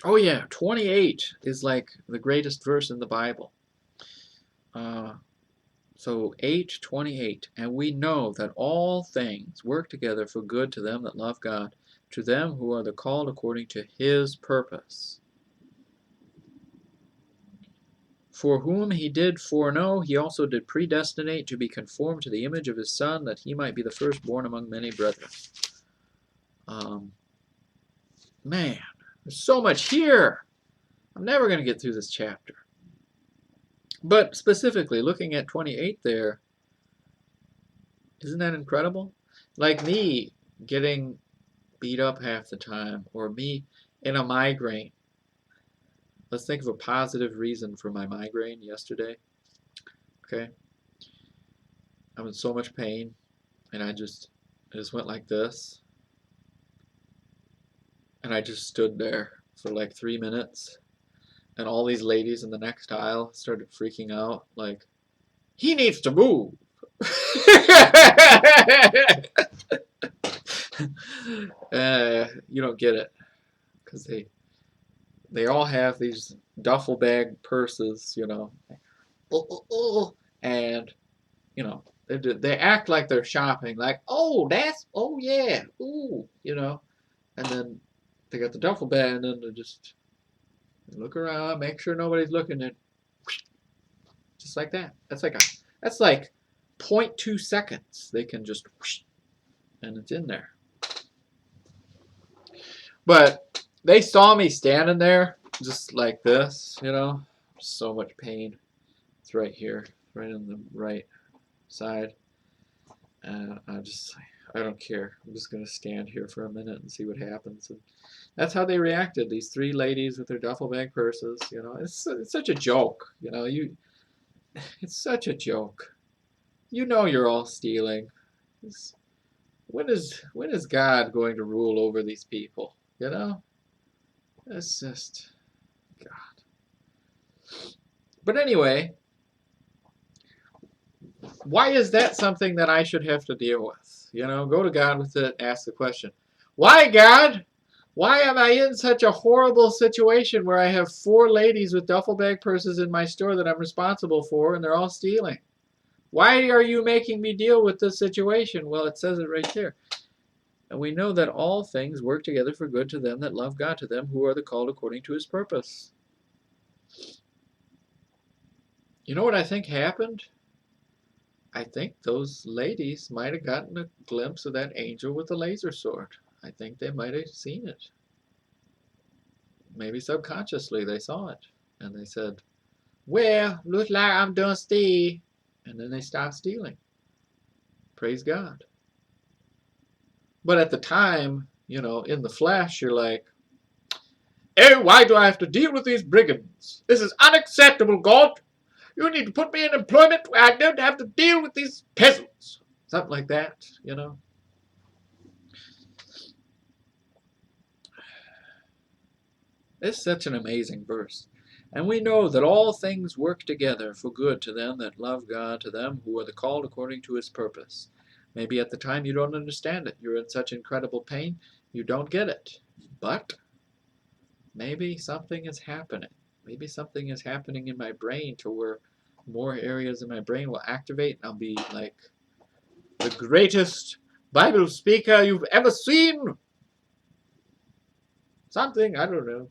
Oh yeah, 28 is like the greatest verse in the Bible. Uh, so 8:28, and we know that all things work together for good to them that love God, to them who are the called according to His purpose. For whom He did foreknow, He also did predestinate to be conformed to the image of His Son, that He might be the firstborn among many brethren. Um, Man, there's so much here. I'm never going to get through this chapter. But specifically, looking at 28 there, isn't that incredible? Like me getting beat up half the time, or me in a migraine. Let's think of a positive reason for my migraine yesterday. Okay, I'm in so much pain, and I just went like this, and I just stood there for like 3 minutes, and all these ladies in the next aisle started freaking out, like, he needs to move. You don't get it, because they all have these duffel bag purses, and they act like they're shopping, like, oh yeah, ooh, and then they got the duffel bag, and then they look around, make sure nobody's looking, and just like that. That's like 0.2 seconds. They can just, and it's in there. But they saw me standing there just like this, so much pain. It's right here, right on the right side. And I don't care. I'm just going to stand here for a minute and see what happens. And that's how they reacted. These three ladies with their duffel bag purses, it's such a joke, it's such a joke. You're all stealing. When is God going to rule over these people? It's just God. But anyway, why is that something that I should have to deal with? Go to God with it, ask the question, why, God? Why am I in such a horrible situation where I have 4 ladies with duffel bag purses in my store that I'm responsible for, and they're all stealing? Why are you making me deal with this situation? Well, it says it right there. And we know that all things work together for good to them that love God, to them who are the called according to His purpose. You know what I think happened? I think those ladies might have gotten a glimpse of that angel with the laser sword. I think they might have seen it. Maybe subconsciously they saw it. And they said, well, looks like I'm done stealing. And then they stopped stealing. Praise God. But at the time, in the flesh, you're like, oh, why do I have to deal with these brigands? This is unacceptable, God. You need to put me in employment where I don't have to deal with these peasants. Something like that, It's such an amazing verse. And we know that all things work together for good to them that love God, to them who are the called according to His purpose. Maybe at the time you don't understand it. You're in such incredible pain, you don't get it. But maybe something is happening. Maybe something is happening in my brain to where more areas in my brain will activate, and I'll be like the greatest Bible speaker you've ever seen. Something, I don't know.